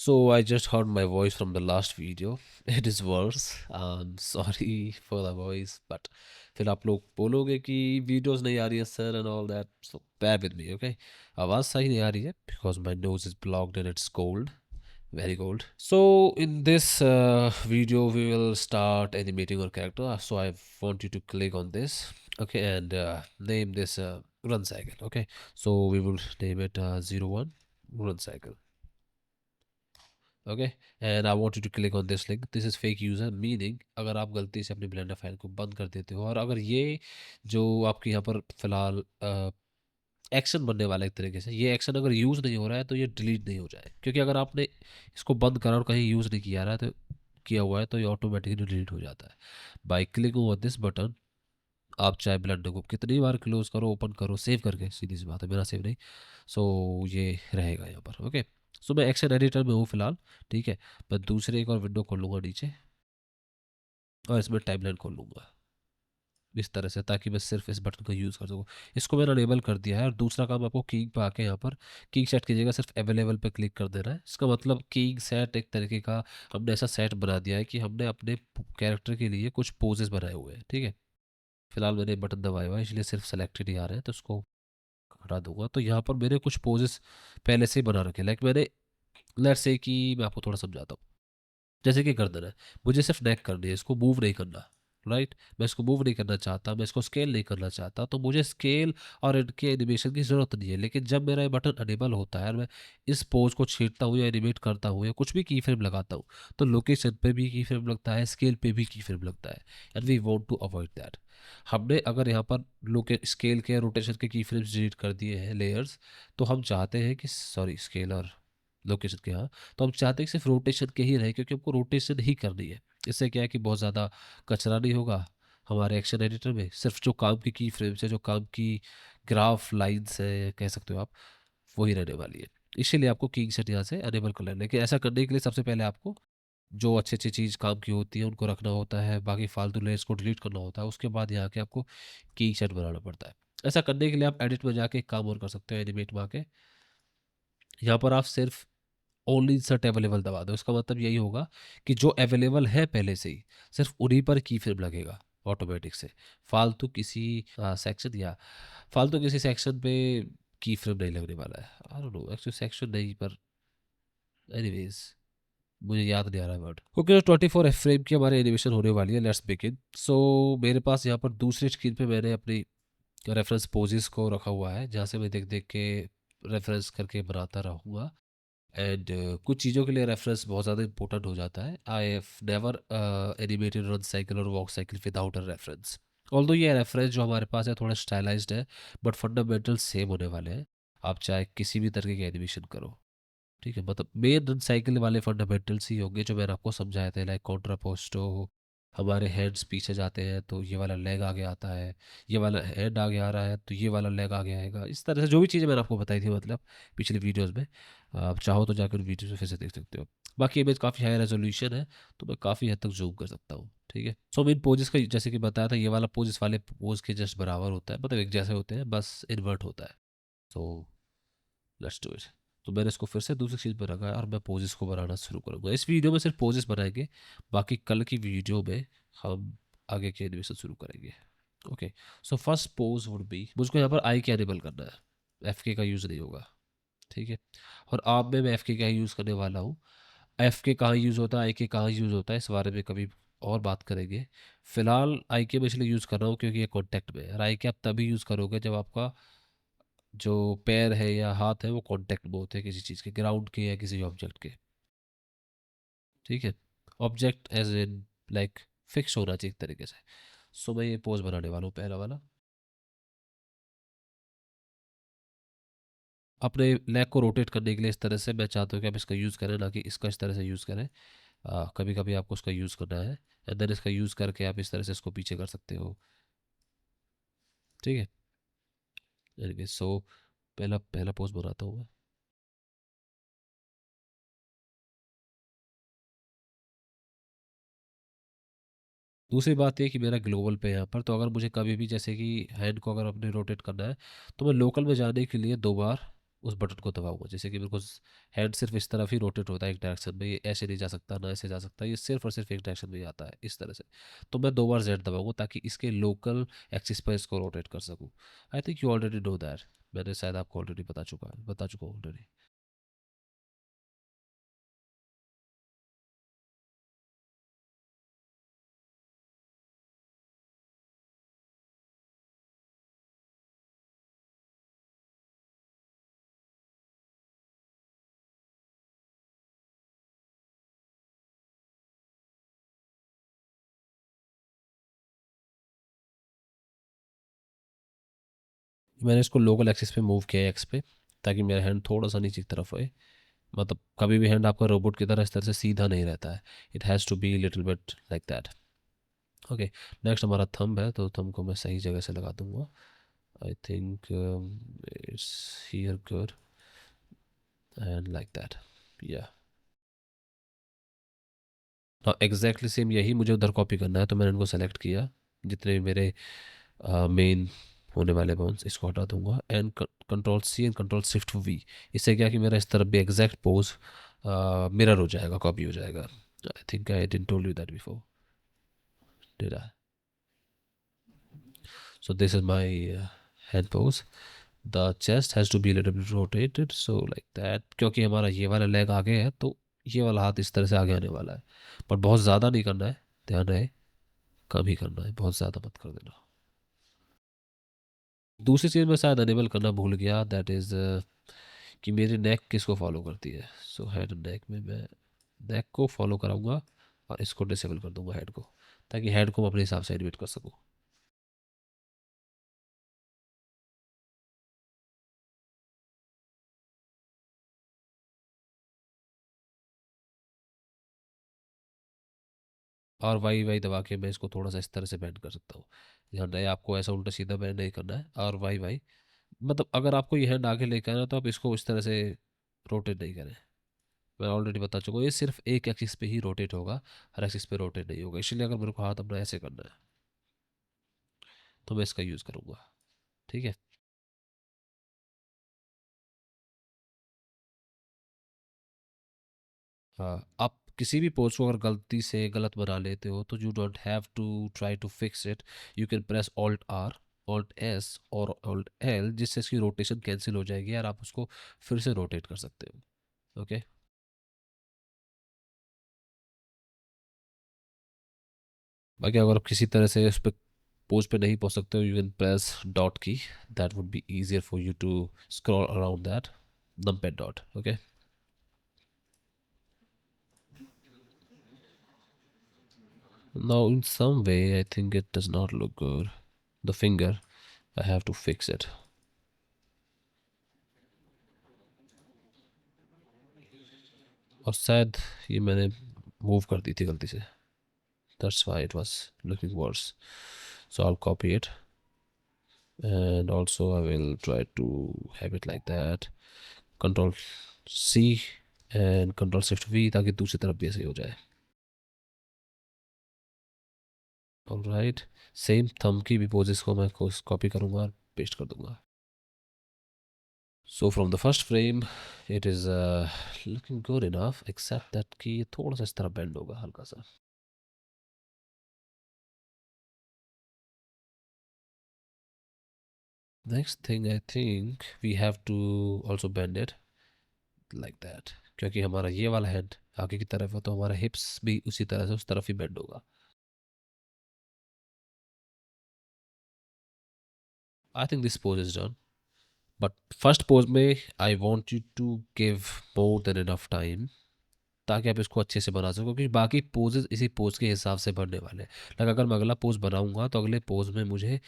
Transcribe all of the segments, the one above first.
So I just heard my voice from the last video. It is worse. Sorry for the voice, but फिर आप लोग बोलोगे कि videos नहीं आ रही है sir and all that, so bear with me, okay? आवाज़ सही नहीं आ रही है because my nose is blocked and it's cold, very cold. So in this video we will start animating our character. So I want you to click on this, okay, and name this run cycle, okay? So we will name it 01 run cycle. Okay, and I want you to click on this link. This is fake user, meaning अगर आप गलती से अपनी blender file को बंद कर देते हो और अगर ये जो आपके यहाँ पर फ़िलहाल एक्शन बनने वाला है एक तरीके से, ये एक्शन अगर यूज़ नहीं हो रहा है तो ये डिलीट नहीं हो जाए, क्योंकि अगर आपने इसको बंद करा और कहीं यूज़ नहीं किया रहा है तो किया हुआ है तो ये ऑटोमेटिकली डिलीट हो जाता है by clicking on this button. आप चाहे ब्लेंडर को कितनी बार क्लोज करो, ओपन करो, सेव करके, सीधी सी बात है, मेरा सेव नहीं. सो ये रहेगा यहाँ पर. ओके, सो मैं एक्शन एडिटर में हूँ फिलहाल. ठीक है, मैं दूसरे एक और विंडो खोल लूँगा नीचे और इसमें टाइमलाइन खोल लूँगा इस तरह से, ताकि मैं सिर्फ इस बटन का यूज़ कर सकूँ. इसको मैंने अनेबल कर दिया है. और दूसरा काम आपको कीइंग पे आके यहाँ पर कीइंग सेट कीजिएगा, सिर्फ अवेलेबल पे क्लिक कर देना है. इसका मतलब कीइंग सेट एक तरीके का हमने ऐसा सेट बना दिया है कि हमने अपने कैरेक्टर के लिए कुछ पोजेस बनाए हुए हैं. ठीक है, फिलहाल मैंने बटन दबाया हुआ है इसलिए सिर्फ सेलेक्टेड ही आ रहे हैं, तो उसको हटा दूंगा. तो यहाँ पर मेरे कुछ पोजेस पहले से ही बना रखे, लाइक मैंने, लेट्स से कि मैं आपको थोड़ा समझाता हूँ. जैसे कि गर्दन है, मुझे सिर्फ नेक करनी है, इसको मूव नहीं करना. राइट, मैं इसको मूव नहीं करना चाहता, मैं इसको स्केल नहीं करना चाहता, तो मुझे स्केल और इनके एनिमेशन की ज़रूरत नहीं है. लेकिन जब मेरा ये बटन अनेबल होता है और मैं इस पोज को छेड़ता हूँ या एनिमेट करता हूँ या कुछ भी की फ्रेम लगाता हूँ, तो लोकेशन पे भी की फ्रेम लगता है, स्केल पे भी की फ्रेम लगता है. And we want to avoid that. हमने अगर यहाँ पर लोके स्केल के रोटेशन के की फ्रेम्स डिलीट कर दिए हैं लेयर्स, तो हम चाहते हैं कि, सॉरी, स्केल और लोकेशन के, हाँ, तो हम चाहते हैं कि सिर्फ रोटेशन के ही रहे, क्योंकि हमको रोटेशन ही करनी है. इससे क्या है कि बहुत ज़्यादा कचरा नहीं होगा हमारे एक्शन एडिटर में. सिर्फ जो काम की फ्रेम्स है, जो काम की ग्राफ लाइन्स है कह सकते हो आप, वही रहने वाली है. इसीलिए आपको कीइंग सेट यहाँ से अनेबल कर लेना है. लेकिन ऐसा करने के लिए सबसे पहले आपको जो अच्छी अच्छी चीज़ काम की होती है उनको रखना होता है, बाकी फालतू लेयर्स को डिलीट करना होता है. उसके बाद यहाँ के आपको कीइंग सेट बनाना पड़ता है. ऐसा करने के लिए आप एडिट में जाके एक काम और कर सकते हो, एनिमेट में आके यहाँ पर आप सिर्फ ओनली इंसर्ट अवेलेबल दबा दो. इसका मतलब यही होगा कि जो अवेलेबल है पहले से ही, सिर्फ उन्हीं पर की फ्रेम लगेगा ऑटोमेटिक से. फालतू किसी सेक्शन या फालतू किसी सेक्शन पे की फ्रेम नहीं लगने वाला है. I don't know, actually section नहीं, पर एनीवेज मुझे याद नहीं आ रहा वर्ड. ओके, तो 24 एफ फ्रेम की हमारी एनिमेशन होने वाली है. Let's begin. सो मेरे पास यहाँ पर दूसरी स्क्रीन पे मैंने अपनी रेफरेंस पोजेस को रखा हुआ है, जहाँ से मैं देख देख के रेफरेंस करके बनाता रहूँगा. एंड कुछ चीज़ों के लिए रेफरेंस बहुत ज़्यादा इंपॉर्टेंट हो जाता है. I have never animated run cycle और walk cycle without a reference. Although ये रेफरेंस जो हमारे पास है थोड़ा स्टाइलाइज्ड है, बट फंडामेंटल सेम होने वाले हैं. आप चाहे किसी भी तरीके की एनिमेशन करो, ठीक है, मतलब मेन रन साइकिल वाले फंडामेंटल्स ही होंगे जो मैंने आपको समझाए थे, लाइक कॉन्ट्रापोस्टो, हमारे हैंड्स पीछे जाते हैं तो ये वाला लेग आगे आता है, ये वाला हैंड आगे आ रहा है तो ये वाला लेग आगे आएगा. इस तरह से जो भी चीज़ें मैंने आपको बताई थी, मतलब पिछली वीडियोस में, आप चाहो तो जाकर वीडियो में फिर से देख सकते हो. बाकी इमेज काफ़ी हाई रेजोल्यूशन है तो मैं काफ़ी हद तक जूम कर सकता हूँ. ठीक है, सो इन पोजेस का जैसे कि बताया था, ये वाला पोज इस वाले पोज के जस्ट बराबर होता है, मतलब एक जैसे होते हैं, बस इन्वर्ट होता है. So let's do it. तो मैंने इसको फिर से दूसरी चीज़ पर रखा है और मैं पोजेस को बनाना शुरू करूँगा. इस वीडियो में सिर्फ पोजेस बनाएंगे, बाकी कल की वीडियो में हम आगे के एनिमेशन शुरू करेंगे. Okay, so first pose would be, मुझको यहाँ पर आई के एनेबल करना है, एफ के का यूज़ नहीं होगा. ठीक है, और आप में मैं एफ के का यूज़ करने वाला हूँ. एफ के कहाँ यूज़ होता है, आई के कहाँ यूज़ होता है, इस बारे में कभी और बात करेंगे. फिलहाल आई के मैं इसलिए यूज़ कर रहा हूँ क्योंकि ये कॉन्टैक्ट में है, और आई के आप तभी यूज़ करोगे जब आपका जो पैर है या हाथ है वो कांटेक्ट में होते हैं किसी चीज़ के, ग्राउंड के या किसी ऑब्जेक्ट के. ठीक है, object as in like fix होना चाहिए एक तरीके से. सो मैं ये पोज बनाने वाला हूँ पहला वाला. अपने लेग को रोटेट करने के लिए इस तरह से मैं चाहता हूँ कि आप इसका यूज़ करें, ना कि इसका इस तरह से यूज़ करें. कभी कभी आपको उसका यूज़ करना है, एंड देन इसका यूज़ करके आप इस तरह से इसको पीछे कर सकते हो. ठीक है, एनीवे, सो पहला पहला पोज बनाता हूँ मैं. दूसरी बात ये कि मेरा ग्लोबल पे है यहाँ पर, तो अगर मुझे कभी भी जैसे कि हैंड को अगर अपने रोटेट करना है, तो मैं लोकल में जाने के लिए 2 बार उस बटन को दबाऊंगा। जैसे कि मेरे को हैंड सिर्फ इस तरफ ही रोटेट होता है एक डायरेक्शन में, ये ऐसे नहीं जा सकता ना ऐसे जा सकता, ये सिर्फ और सिर्फ एक डायरेक्शन में ही आता है इस तरह से। तो मैं 2 बार जेड दबाऊंगा ताकि इसके लोकल एक्सिस पर इसको रोटेट कर सकूँ। I think you already know that, मैंने शायद आपको ऑलरेडी बता चुका हूँ ऑलरेडी। मैंने इसको लोकल एक्सिस पे मूव किया है एक्स पे, ताकि मेरा हैंड थोड़ा सा नीचे की तरफ होए। मतलब कभी भी हैंड आपका रोबोट की तरह इस तरह से सीधा नहीं रहता है, it has to be little bit like that. Okay, next हमारा थंब है, तो थंब को मैं सही जगह से लगा दूंगा। I think it's here good and like that, या एग्जैक्टली सेम यही मुझे उधर कॉपी करना है। तो मैंने इनको सेलेक्ट किया, जितने भी मेरे मेन होने वाले बोन्स, इसको हटा दूंगा and control C and control shift V. इससे क्या कि मेरा इस तरफ भी एग्जैक्ट पोज मिरर हो जाएगा, कॉपी हो जाएगा। I think I didn't told you that before, did I? So this is my hand pose. The chest has to be a little bit rotated, so like that, क्योंकि हमारा ये वाला leg आगे है, तो ये वाला हाथ इस तरह से आगे आने वाला है। पर बहुत ज़्यादा नहीं करना है, ध्यान रहे, कम ही करना है, बहुत ज़्यादा मत कर देना। दूसरी चीज़ मैं शायद अनेबल करना भूल गया, दैट इज़ कि मेरी नेक किसको फॉलो करती है। सो हेड एंड नेक में मैं नेक को फॉलो कराऊंगा और इसको डिसेबल कर दूंगा हेड को, ताकि हेड को मैं अपने हिसाब से एडिट कर सकूँ। और वाई वाई दबा के मैं इसको थोड़ा सा इस तरह से बेंड कर सकता हूँ। ध्यान रहे, आपको ऐसा उल्टा सीधा बेंड नहीं करना है। और वाई वाई मतलब अगर आपको ये हैंड आगे लेकर आना, तो आप इसको इस तरह से रोटेट नहीं करें। मैं ऑलरेडी बता चुका हूँ, ये सिर्फ एक एक्सिस पे ही रोटेट होगा, हर एक्सिस पे रोटेट नहीं होगा। इसलिए अगर मेरे को हाथ अपना ऐसे करना है, तो मैं इसका यूज़ करूँगा। ठीक है। हाँ, आप किसी भी पोज को अगर गलती से गलत बना लेते हो, तो you don't have to try to fix it. You can press alt R, alt S और ऑल्ट एल, जिससे इसकी रोटेशन कैंसिल हो जाएगी और आप उसको फिर से रोटेट कर सकते हो। ओके। बाकी अगर आप किसी तरह से उस पर पोज पे नहीं पहुंच सकते हो, you can press dot key, that would be easier for you to scroll around that numpad dot. Okay, now in some way I think it does not look good, the finger, I have to fix it। और शायद ये मैंने move कर दी थी गलती से, that's why it was looking worse। So I'll copy it and also I will try to have it like that, control C and control shift V, ताकि दूसरी तरफ भी ऐसे ही हो जाए। ऑलराइट, सेम थंब की भी पोजेस को मैं कॉपी करूँगा और पेस्ट कर दूंगा। So from the first frame it is looking good enough, except that कि ये थोड़ा सा इस तरह बेंड होगा हल्का सा। Next thing I think we have to also bend it like that, क्योंकि हमारा ये वाला हेड आगे की तरफ है, तो हमारा हिप्स भी उसी तरह से उस तरफ ही बेंड होगा। I think this pose is done, but first pose में I want you to give more than enough time, ताकि आप इसको अच्छे से बना सको, क्योंकि बाकी पोजेस इसी पोज के हिसाब से बनने वाले हैं। लाइक अगर मैं अगला पोज बनाऊंगा, तो अगले पोज में मुझे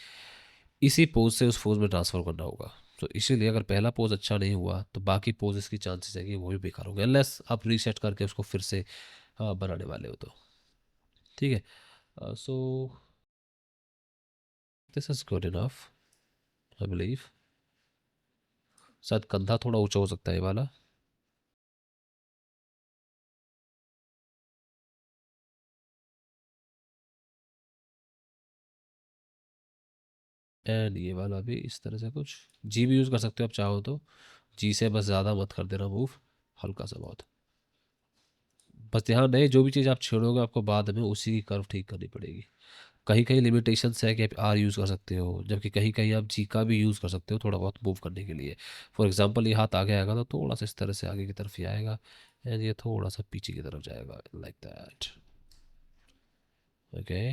इसी पोज से उस पोज में ट्रांसफर करना होगा। तो इसीलिए अगर पहला पोज अच्छा नहीं हुआ, तो बाकी पोजेस की चांसेस है कि वो भी बेकार होंगे, अनलेस आप रीसेट करके उसको फिर से बनाने वाले हो तो। ठीक है। So this is good enough, I believe. शायद कंधा थोड़ा ऊंचा हो सकता है ये वाला, एंड ये वाला भी इस तरह से कुछ जी भी यूज़ कर सकते हो आप चाहो तो। जी से बस ज़्यादा मत कर देना मूव, हल्का सा बहुत। बस ध्यान रहे जो भी चीज़ आप छोड़ोगे आपको बाद में उसी की कर्व ठीक करनी पड़ेगी। कहीं कहीं लिमिटेशंस है कि आप आर यूज़ कर सकते हो, जबकि कहीं कहीं आप जी का भी यूज़ कर सकते हो थोड़ा बहुत मूव करने के लिए। फॉर एग्जांपल ये हाथ आगे आएगा तो थोड़ा सा इस तरह से आगे की तरफ ही आएगा, एंड ये थोड़ा सा पीछे की तरफ जाएगा, like that. Okay,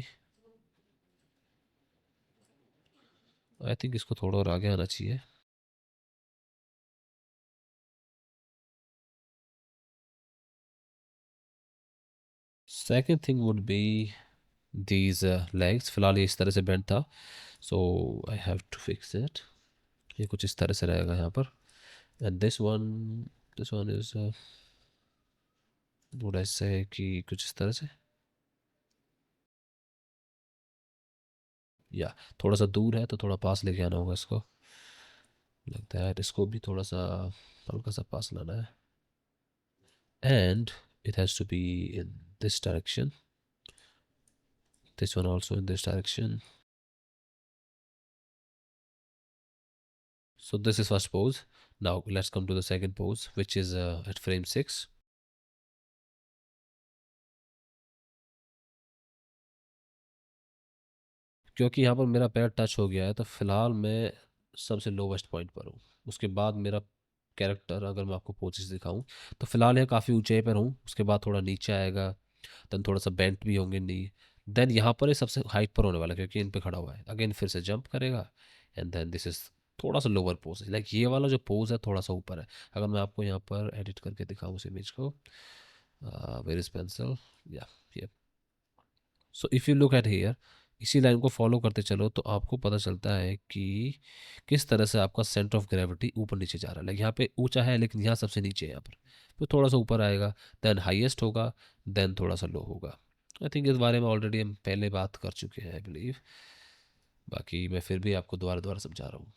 I think इसको थोड़ा और आगे आना चाहिए। Second thing would be these legs. फिलहाल ये इस तरह से बेंड था, so I have to fix it. ये कुछ इस तरह से रहेगा यहाँ पर, and this one is would I say कि कुछ इस तरह से, या थोड़ा सा दूर है तो थोड़ा पास लेके आना होगा इसको, लगता है इसको भी थोड़ा सा हल्का सा पास लाना है, and it has to be in this direction, this one also in this direction. So this is first pose. Now let's come to the second pose, which is at frame 6. क्योंकि यहाँ पर मेरा पैर टच हो गया है तो फिलहाल मैं सबसे लोवेस्ट पॉइंट पर हूँ। उसके बाद मेरा कैरेक्टर, अगर मैं आपको पोजेस दिखाऊं तो फिलहाल यहाँ काफ़ी ऊंचाई पर हूँ, उसके बाद थोड़ा नीचे आएगा, देन थोड़ा सा बेंट भी होंगे नी, देन यहाँ पर ये सबसे हाइट पर होने वाला है क्योंकि इन पे खड़ा हुआ है, अगेन फिर से जंप करेगा, एंड देन दिस इज थोड़ा सा लोअर पोज है, लाइक ये वाला जो पोज है थोड़ा सा ऊपर है। अगर मैं आपको यहाँ पर एडिट करके दिखाऊँ उस इमेज को, वेयर इज पेंसिल, या so if you look at here, इसी लाइन को फॉलो करते चलो तो आपको पता चलता है कि किस तरह से आपका सेंटर ऑफ ग्रेविटी ऊपर नीचे जा रहा है। लाइक यहाँ पे ऊंचा है लेकिन यहाँ सबसे नीचे है, यहाँ पर फिर थोड़ा सा ऊपर आएगा, देन हाईएस्ट होगा, देन थोड़ा सा लो होगा। आई थिंक इस बारे में ऑलरेडी हम पहले बात कर चुके हैं आई बिलीव, बाकी मैं फिर भी आपको दोबारा दोबारा समझा रहा हूँ।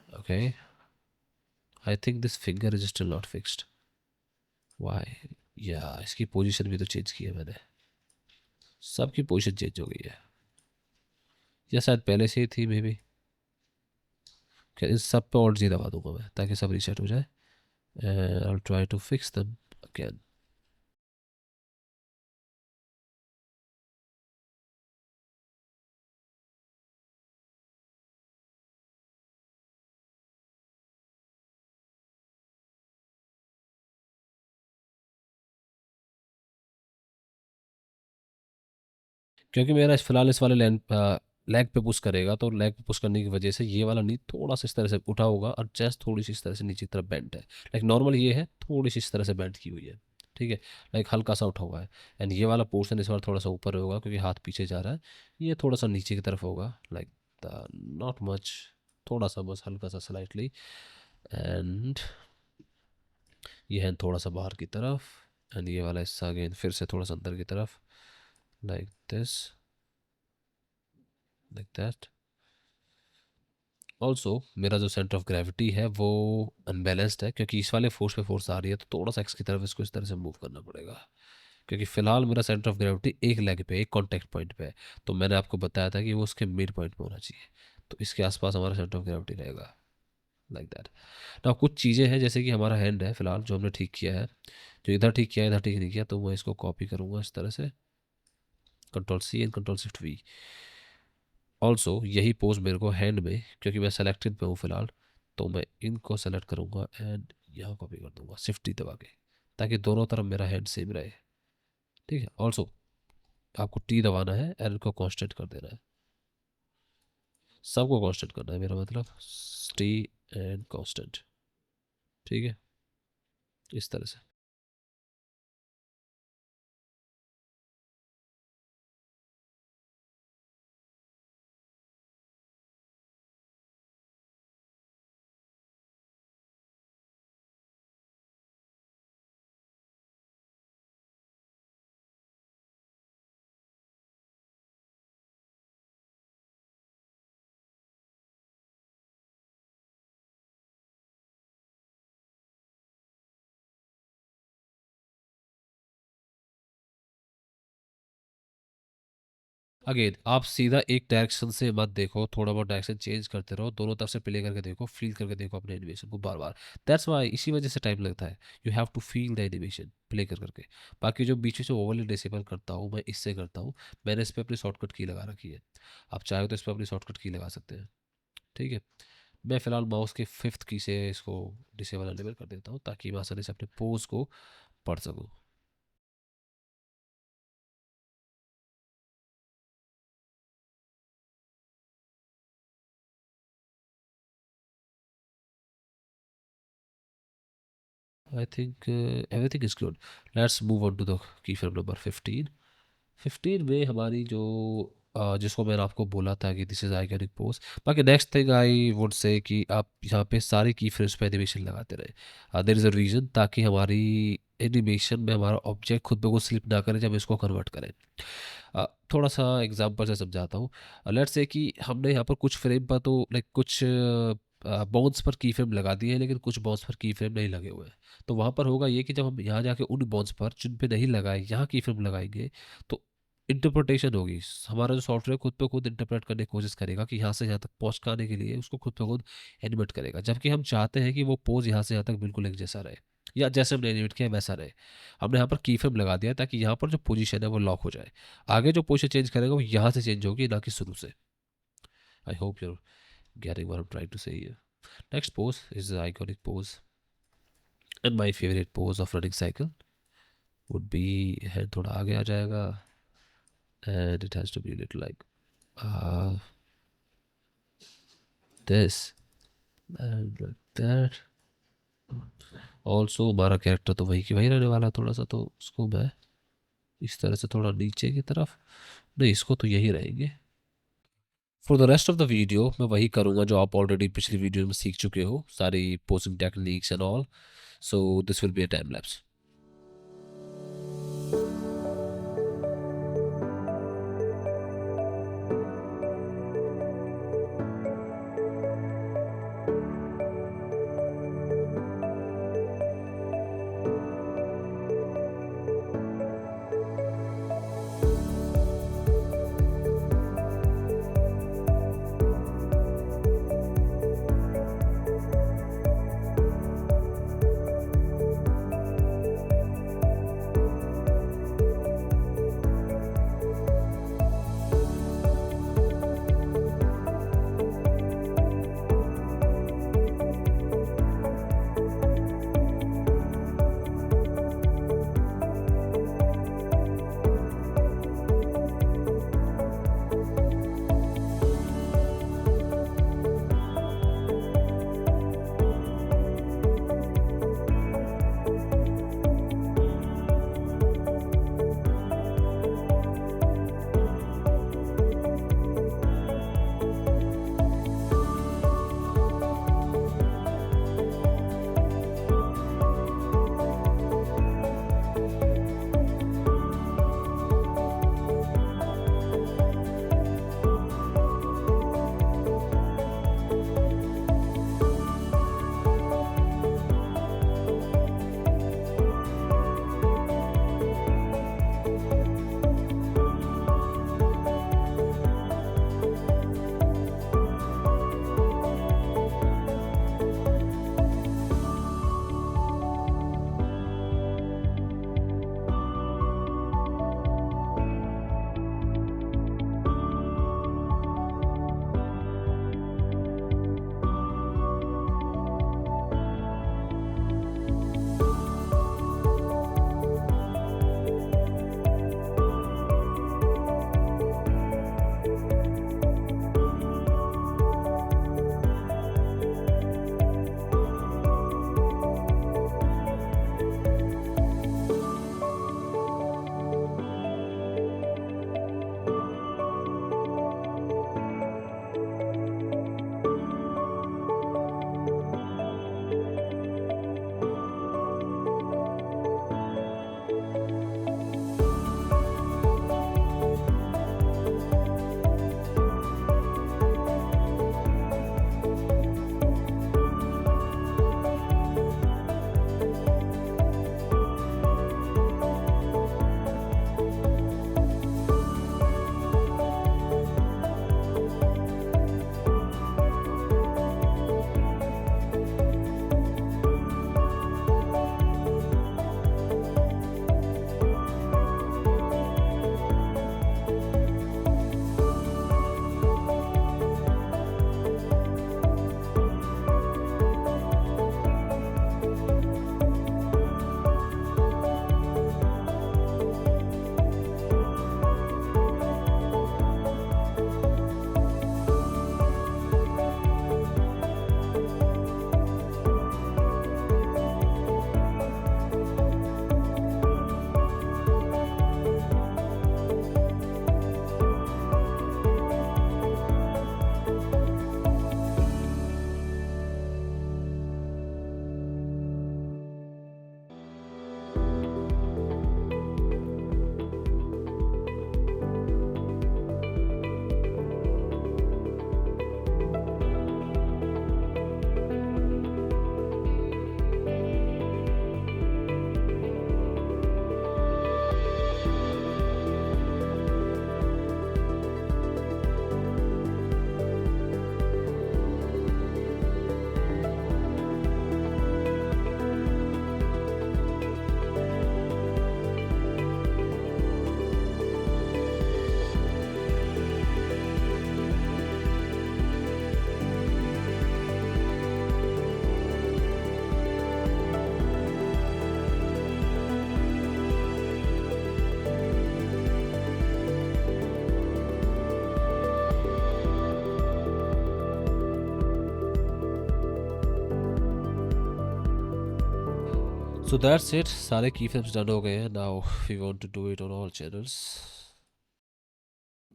Okay, I think this finger is still not fixed, why, या इसकी पोजीशन भी तो चेंज की है मैंने, सबकी पोजीशन चेंज हो गई है, या शायद पहले से ही थी मे बी। क्या इस सब पे और जी दबा दूंगा मैं ताकि सब रीसेट हो जाए, and I'll try to fix them again. क्योंकि मेरा इस फिलहाल इस वाले लेग पे पुश करेगा तो लेग पे पुश करने की वजह से ये वाला नी थोड़ा सा इस तरह से उठा होगा और चेस्ट थोड़ी सी इस तरह से नीचे की तरफ बेंट है। लाइक नॉर्मल ये है थोड़ी सी इस तरह से बेंट की हुई है, ठीक है, लाइक हल्का सा उठा हुआ है, एंड ये वाला पोर्शन इस बार थोड़ा सा ऊपर होगा क्योंकि हाथ पीछे जा रहा है, ये थोड़ा सा नीचे की तरफ होगा, लाइक नॉट मच, थोड़ा सा बस हल्का सा स्लाइटली, एंड ये है थोड़ा सा बाहर की तरफ, एंड ये वाला हिस्सा अगेन फिर से थोड़ा सा अंदर की तरफ, like this, like that. Also मेरा जो सेंटर ऑफ ग्रेविटी है वो अनबैलेंस्ड है क्योंकि इस वाले फोर्स पे फोर्स आ रही है तो थोड़ा सा एक्स की तरफ इसको इस तरह से मूव करना पड़ेगा, क्योंकि फिलहाल मेरा सेंटर ऑफ ग्रेविटी एक लेग पे, एक कॉन्टैक्ट पॉइंट पे है, तो मैंने आपको बताया था कि वो उसके मिड पॉइंट पे होना चाहिए, तो इसके आसपास हमारा सेंटर ऑफ ग्रेविटी रहेगा, लाइक दैट। ना कुछ चीज़ें हैं जैसे कि हमारा हैंड है फिलहाल जो हमने ठीक किया है, जो इधर ठीक किया है इधर ठीक नहीं किया, तो मैं इसको कॉपी करूँगा इस तरह से, control C and control shift V. Also यही पोज मेरे को हैंड में, क्योंकि मैं सेलेक्टेड पे हूँ फिलहाल, तो मैं इनको सेलेक्ट करूँगा एंड यहाँ कॉपी कर दूंगा शिफ्ट टी दबा के, ताकि दोनों तरफ मेरा हैंड सेम रहे, ठीक है। ऑल्सो आपको टी दबाना है एंड को कांस्टेंट कर देना है, सबको कांस्टेंट करना है मेरा मतलब, टी एंड कांस्टेंट, ठीक है, इस तरह से। अगेन आप सीधा एक डायरेक्शन से मत देखो, थोड़ा बहुत डायरेक्शन चेंज करते रहो, दोनों तरफ से प्ले करके देखो, फील करके देखो अपने एनिमेशन को बार बार। दैट्स वाई, इसी वजह से टाइम लगता है। You have to feel the animation play कर करके। बाकी जो बीच में से ओवरली डिसेबल करता हूँ मैं, इससे करता हूँ। मैंने इस पर अपनी शॉर्टकट की लगा रखी है, आप चाहो तो इस पर अपनी शॉर्टकट की लगा सकते हैं। ठीक है, मैं फ़िलहाल माउस के फिफ्थ की से इसको डिसेबल एनेबल कर देता हूँ, ताकि मैं आसानी से अपने पोज को पढ़ सकूँ। I think everything is good. Let's move on to the key frame number 15। 15 में हमारी जो जिसको मैंने आपको बोला था कि दिस इज़ आइकॉनिक पोज। बाकी next thing I would say कि आप यहाँ पे सारे की फ्रेम्स पे एनिमेशन लगाते रहे। देयर इज़ अ रीज़न, ताकि हमारी एनिमेशन में हमारा ऑब्जेक्ट खुद ब खुद स्लिप ना करे जब इसको कन्वर्ट करें। थोड़ा सा एग्जांपल से समझाता हूँ। लेट्स से कि हमने यहाँ पर कुछ फ्रेम पर तो लाइक कुछ बाउंस पर की फ्रेम लगा दिए हैं, लेकिन कुछ बाउंस पर की फ्रेम नहीं लगे हुए हैं। तो वहाँ पर होगा ये कि जब हम यहाँ जाके उन बाउंस पर जिन पे नहीं लगाए यहाँ की फ्रेम लगाएंगे, तो इंटरप्रिटेशन होगी। हमारा जो सॉफ्टवेयर खुद पे खुद इंटरप्रेट करने की कोशिश करेगा कि यहाँ से यहाँ तक पहुँचाने के लिए उसको खुद पे खुद एनिमेट करेगा, जबकि हम चाहते हैं कि वो पोज यहाँ से यहाँ तक बिल्कुल एक जैसा रहे, या जैसे हमने एनिमेट किया है वैसा रहे। हमने यहाँ पर की फ्रेम लगा दिया ताकि यहाँ पर जो पोजीशन है वो लॉक हो जाए। आगे जो पोजीशन चेंज करेगा वो यहाँ से चेंज होगी, ना कि शुरू से। I hope you're getting what I am trying to say here. Next pose is iconic pose and my favourite pose of running cycle would be, hand थोड़ा आगे आ जाएगा and it has to be a little like uh, this and like that. Also हमारा character तो वही की वही रहने वाला है, थोड़ा सा तो उसको मैं इस तरह से थोड़ा नीचे की तरफ, नहीं इसको तो यही रहेंगे। For the rest of the video मैं वही करूँगा जो आप ऑलरेडी पिछली वीडियो में सीख चुके हो, सारी posing techniques and all. So this will be a time lapse. So that's it, सारे keyframes done हो गए हैं. Now we want to do it on all channels.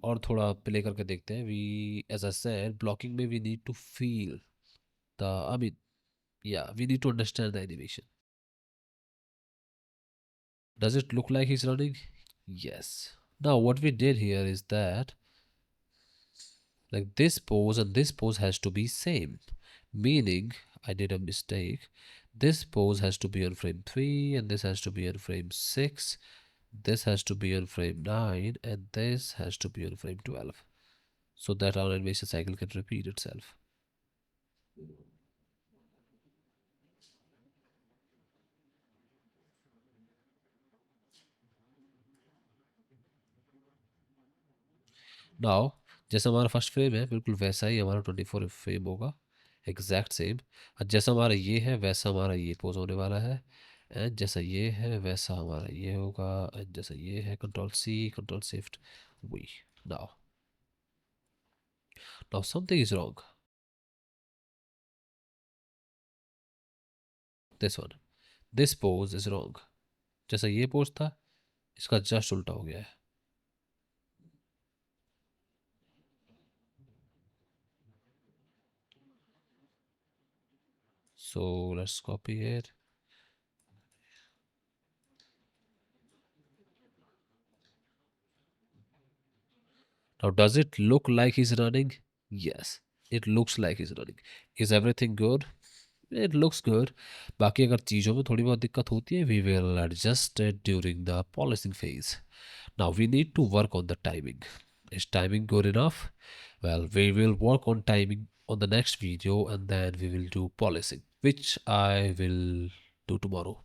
और थोड़ा प्ले करके देखते हैं. We, as I said, blocking में we need to feel the, I mean, yeah, we need to understand the animation. Does it look like he's running? Yes. Now what we did here is that, like, this pose and this pose has to be same, meaning I did a mistake. This pose has to be on frame 3 and this has to be on frame 6. This has to be on frame 9 and this has to be on frame 12, so that our animation cycle can repeat itself. Now जैसा हमारा first frame है बिल्कुल वैसा ही हमारा 24 frame होगा, exact same. और जैसा हमारा ये है वैसा हमारा ये पोज होने वाला है. एंड जैसा ये है वैसा हमारा ये होगा. एंड जैसा ये है, control C control shift V. Now now something is wrong. This one, this pose is wrong. जैसा ये पोज था इसका जस्ट उल्टा हो गया है. So let's copy it. Now does it look like he's running? Yes, it looks like he's running. Is everything good? It looks good. बाकी अगर चीज़ों में थोड़ी बहुत दिक्कत होती है, we will adjust it during the polishing phase. Now we need to work on the timing. Is timing good enough? Well, we will work on timing on the next video and then we will do polishing, which I will do tomorrow.